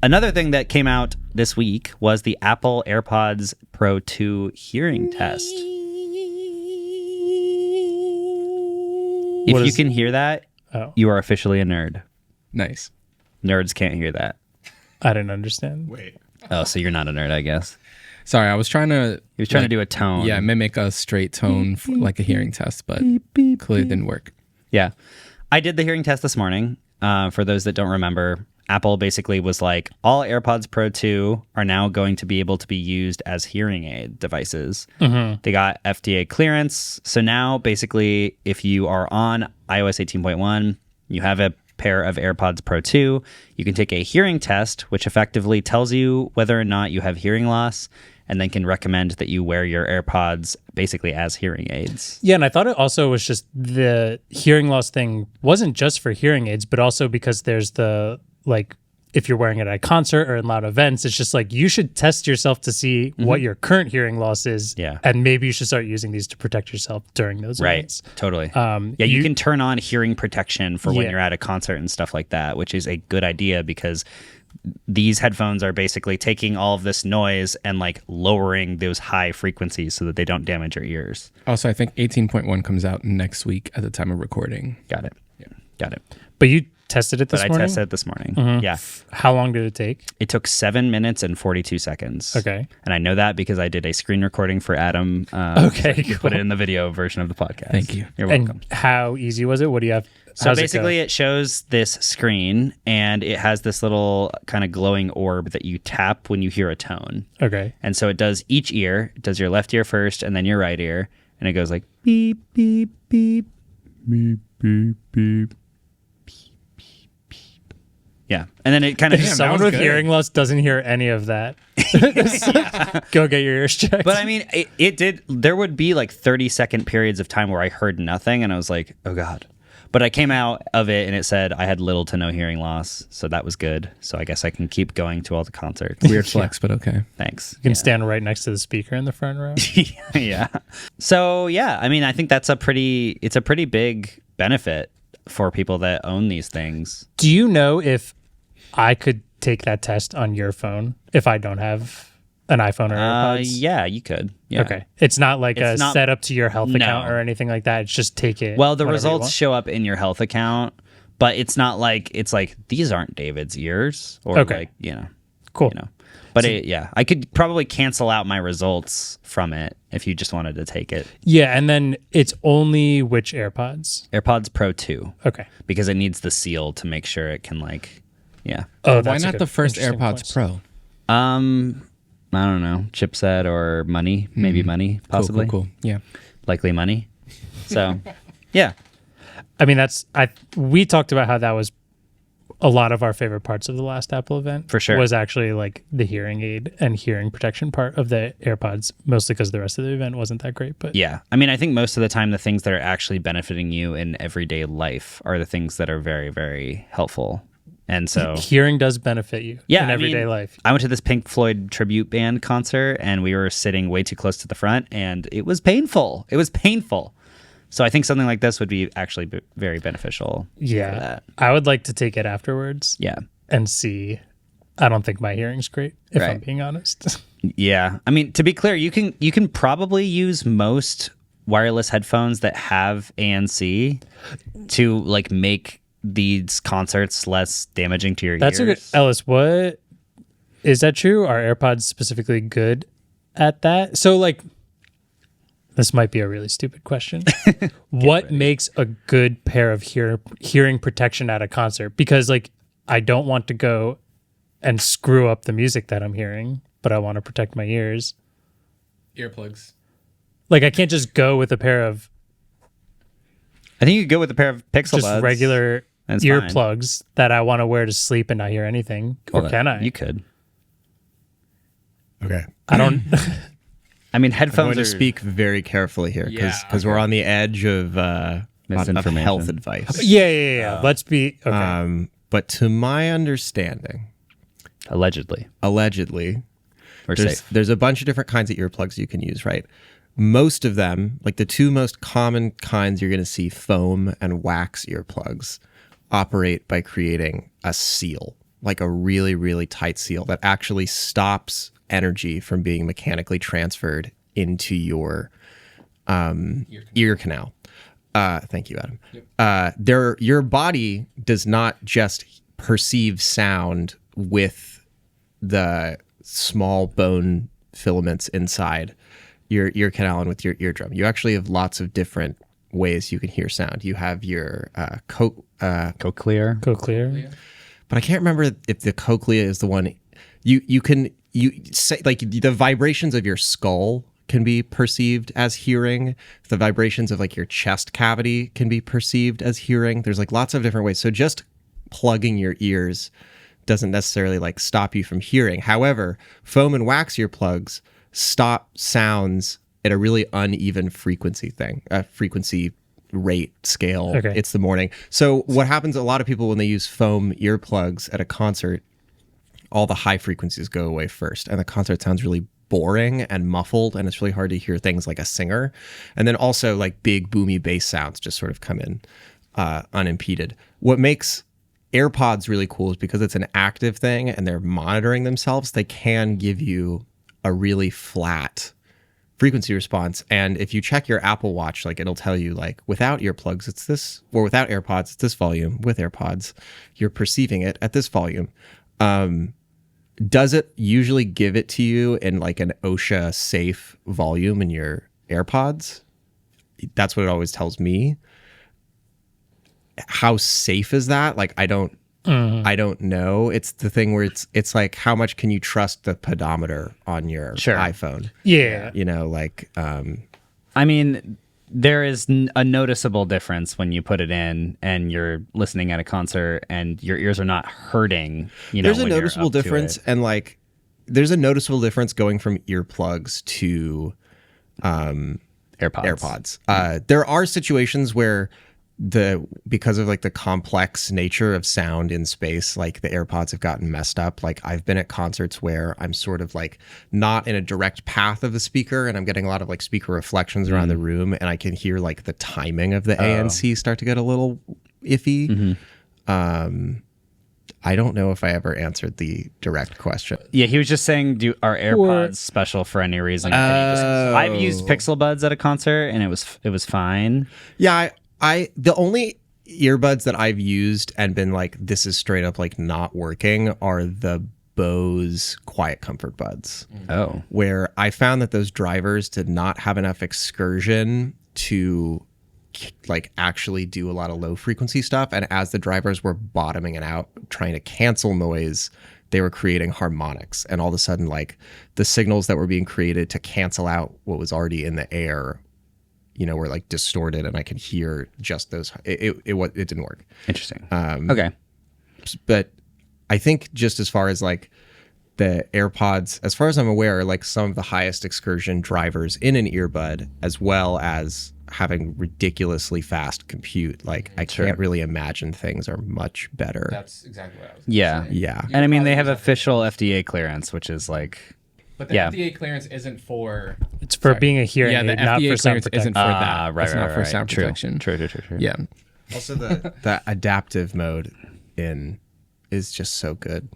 Another thing that came out this week was the Apple AirPods Pro 2 hearing test. If you can hear that, you are officially a nerd. Nice. Nerds can't hear that. I didn't understand. Wait. Oh, so you're not a nerd, I guess. Sorry, I was trying to... He was trying to do a tone. Yeah, mimic a straight tone like a hearing test, but clearly didn't work. Yeah. I did the hearing test this morning. For those that don't remember, Apple basically was like, all AirPods Pro 2 are now going to be able to be used as hearing aid devices. Mm-hmm. They got FDA clearance. So now, basically, if you are on iOS 18.1, you have a pair of AirPods Pro 2, you can take a hearing test, which effectively tells you whether or not you have hearing loss, and then can recommend that you wear your AirPods basically as hearing aids. Yeah, and I thought it also was just the hearing loss thing wasn't just for hearing aids, but also because there's the, like, if you're wearing it at a concert or in loud events, it's just like you should test yourself to see what your current hearing loss is. Yeah. And maybe you should start using these to protect yourself during those events. Right, totally. You can turn on hearing protection for when you're at a concert and stuff like that, which is a good idea because these headphones are basically taking all of this noise and like lowering those high frequencies so that they don't damage your ears. Also, I think 18.1 comes out next week at the time of recording. Got it. Yeah. Got it. But you tested it this morning? I tested it this morning. Mm-hmm. Yeah. How long did it take? It took 7 minutes and 42 seconds. Okay. And I know that because I did a screen recording for Adam. Okay, cool. Put it in the video version of the podcast. Thank you. You're welcome. And how easy was it? What do you have? So basically it shows this screen and it has this little kind of glowing orb that you tap when you hear a tone. Okay. And so it does each ear. It does your left ear first and then your right ear. And it goes like beep, beep, beep, beep, beep, beep. Yeah. And then it kind of... Someone with hearing loss doesn't hear any of that. Go get your ears checked. But I mean, it did... There would be like 30-second periods of time where I heard nothing and I was like, oh God. But I came out of it and it said I had little to no hearing loss. So that was good. So I guess I can keep going to all the concerts. Weird flex, but okay. Thanks. You can stand right next to the speaker in the front row. Yeah. So yeah, I mean, I think it's a pretty big benefit for people that own these things. Do you know if I could take that test on your phone if I don't have an iPhone or AirPods? Yeah, you could. Yeah. Okay. It's not like a setup to your health account or anything like that. It's just take it. Well, the results show up in your health account, but it's not like it's like these aren't David's ears or like, you know. Cool. You know. But I could probably cancel out my results from it if you just wanted to take it. Yeah, and then it's only which AirPods? AirPods Pro 2. Okay. Because it needs the seal to make sure it can like, yeah. Oh, why not the first AirPods Pro? I don't know, chipset or money, maybe money, possibly. Cool. Yeah. Likely money. So, yeah. I mean, we talked about how that was a lot of our favorite parts of the last Apple event. For sure. Was actually like the hearing aid and hearing protection part of the AirPods, mostly because the rest of the event wasn't that great. But yeah, I mean, I think most of the time the things that are actually benefiting you in everyday life are the things that are very, very helpful. And so hearing does benefit you in everyday life. I went to this Pink Floyd tribute band concert and we were sitting way too close to the front and it was painful. So I think something like this would be actually very beneficial. Yeah. For that. I would like to take it afterwards. Yeah. And see. I don't think my hearing's great, if I'm being honest. Yeah. I mean, to be clear, you can probably use most wireless headphones that have ANC to like make these concerts less damaging to your ears. That's a good... Ellis, what... Is that true? Are AirPods specifically good at that? So, like... This might be a really stupid question. What makes a good pair of hearing protection at a concert? Because, like, I don't want to go and screw up the music that I'm hearing, but I want to protect my ears. Earplugs. Like, I can't just go with a pair of... I think you could go with a pair of Pixel just Buds. Regular earplugs that I want to wear to sleep and not hear anything. Or can I? You could. Okay. I don't... I mean, headphones I'm going to speak very carefully here because we're on the edge of health advice. Yeah. Let's be... Okay. But to my understanding... Allegedly. We're safe. There's a bunch of different kinds of earplugs you can use, right? Most of them, like the two most common kinds you're going to see, foam and wax earplugs, operate by creating a seal like a really, really tight seal that actually stops energy from being mechanically transferred into your ear canal. Thank you, Adam. Yep. Your body does not just perceive sound with the small bone filaments inside your ear canal and with your eardrum. You actually have lots of different ways you can hear sound. You have your Cochlear. Cochlear. but I can't remember if the cochlea is the one. You say like the vibrations of your skull can be perceived as hearing. The vibrations of like your chest cavity can be perceived as hearing. There's like lots of different ways. So just plugging your ears doesn't necessarily like stop you from hearing. However, foam and wax earplugs stop sounds at a really uneven frequency rate scale. Okay. It's the morning. So what happens, a lot of people when they use foam earplugs at a concert, all the high frequencies go away first and the concert sounds really boring and muffled, and it's really hard to hear things like a singer. And then also like big boomy bass sounds just sort of come in unimpeded. What makes AirPods really cool is because it's an active thing and they're monitoring themselves, they can give you a really flat frequency response. And if you check your Apple Watch, like it'll tell you like without earplugs it's this, or without AirPods it's this volume. With AirPods you're perceiving it at this volume. Does it usually give it to you in like an OSHA safe volume in your AirPods? That's what it always tells me. How safe is that? Like I don't know. It's the thing where it's like how much can you trust the pedometer on your iPhone? Yeah. You know, like I mean, there is a noticeable difference when you put it in and you're listening at a concert and your ears are not hurting. You know, there's a when you're noticeable up to difference, it. and like there's a noticeable difference going from earplugs to AirPods. There are situations where because of like the complex nature of sound in space, like the AirPods have gotten messed up. Like I've been at concerts where I'm sort of like not in a direct path of the speaker and I'm getting a lot of like speaker reflections around the room, and I can hear like the timing of the ANC start to get a little iffy. I don't know if I ever answered the direct question. Yeah, he was just saying, are AirPods special for any reason? I've used Pixel Buds at a concert and it was fine. Yeah, the only earbuds that I've used and been like, this is straight up like not working are the Bose Quiet Comfort Buds. Oh. Where I found that those drivers did not have enough excursion to like actually do a lot of low frequency stuff. And as the drivers were bottoming it out, trying to cancel noise, they were creating harmonics. And all of a sudden, like the signals that were being created to cancel out what was already in the air, you know, were like distorted, and I could hear just those. It didn't work. Interesting. Okay. But I think just as far as like the AirPods, as far as I'm aware, are like some of the highest excursion drivers in an earbud, as well as having ridiculously fast compute. Like I can't really imagine things are much better. That's exactly what I was Yeah. Yeah. And I mean, they have official FDA clearance, which is like, But the FDA clearance isn't for... It's for being a hearing aid, the not FDA for sound clearance isn't protection. for that. right, It's not for right. sound True. protection. True. Yeah. Also, the adaptive mode is just so good.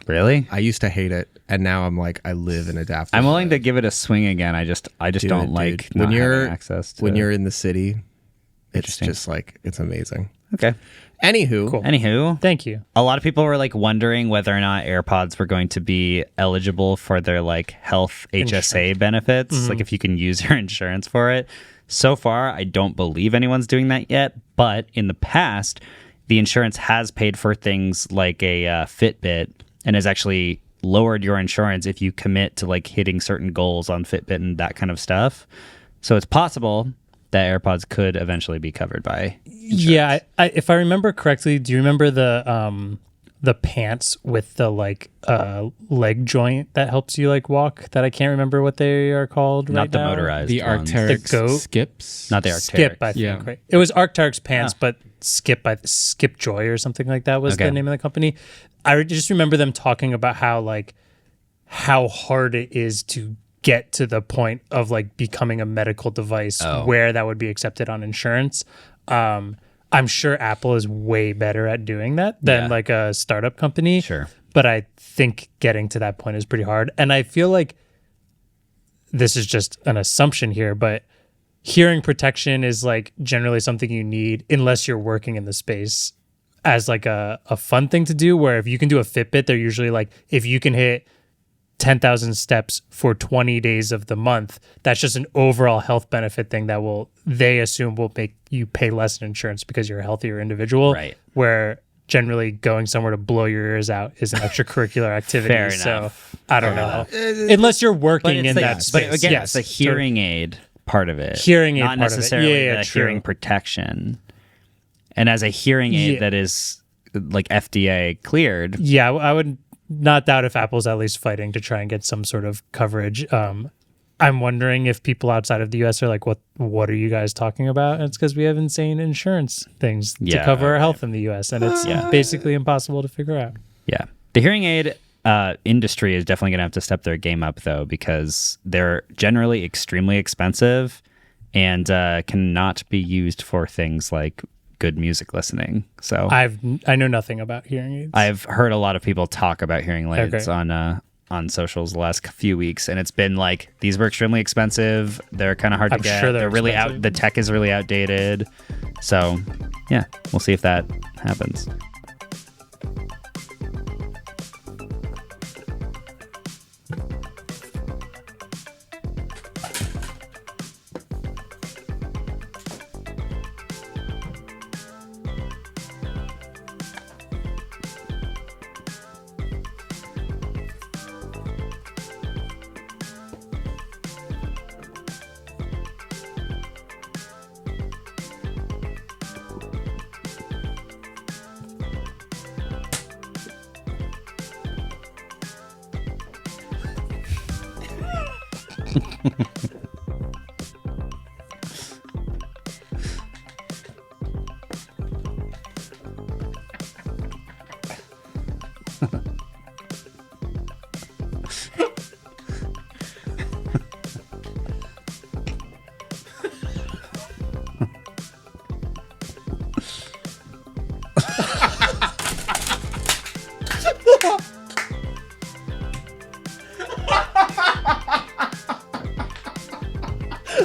Really? I used to hate it, and now I'm like, I live in adaptive. I'm willing to give it a swing again. I just Do don't it, like dude. not when you're having access to when you're in the city. It's Interesting. just like it's amazing. Okay. Anywho, Cool. Anywho, Thank you. a lot of people were like wondering whether or not AirPods were going to be eligible for their like health HSA benefits, like if you can use your insurance for it. So far, I don't believe anyone's doing that yet, but in the past, the insurance has paid for things like a Fitbit and has actually lowered your insurance if you commit to like hitting certain goals on Fitbit and that kind of stuff. So it's possible that AirPods could eventually be covered by insurance. Yeah, if I remember correctly, do you remember the pants with the like leg joint that helps you like walk? That I can't remember what they are called right Not the now. motorized The ones. Arc'teryx The goat? skips. Not the Arc'teryx. Skip, I think. Yeah. Right? It was Arc'teryx pants, but Skip Joy or something like that was Okay. the name of the company. I just remember them talking about how hard it is to get to the point of like becoming a medical device where that would be accepted on insurance. I'm sure Apple is way better at doing that than Yeah. like a startup company. Sure. But I think getting to that point is pretty hard. And I feel like this is just an assumption here, but hearing protection is like generally something you need unless you're working in the space as like a fun thing to do, where if you can do a Fitbit, they're usually like, if you can hit 10,000 steps for 20 days of the month, that's just an overall health benefit thing that they assume will make you pay less in insurance because you're a healthier individual. Right. Where generally going somewhere to blow your ears out is an extracurricular activity. Fair So enough. I don't know. Unless you're working in that space. But again, yes. it's the hearing aid part of it. Hearing aid not part of it. necessarily Yeah, the true. hearing protection. And as a hearing aid Yeah. that is like FDA cleared, Yeah, I would not doubt if Apple's at least fighting to try and get some sort of coverage. I'm wondering if people outside of the US are like, what are you guys talking about? And it's because we have insane insurance things to Yeah, cover our okay. health in the US, and it's basically impossible to figure out. yeah. The hearing aid industry is definitely going to have to step their game up, though, because they're generally extremely expensive and cannot be used for things like good music listening. So I know nothing about hearing aids. I've heard a lot of people talk about hearing aids Okay. on socials the last few weeks, and it's been like, these were extremely expensive. They're kind of hard to I'm get. sure they're really expensive. out. The tech is really outdated. So yeah, we'll see if that happens.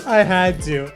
I had to.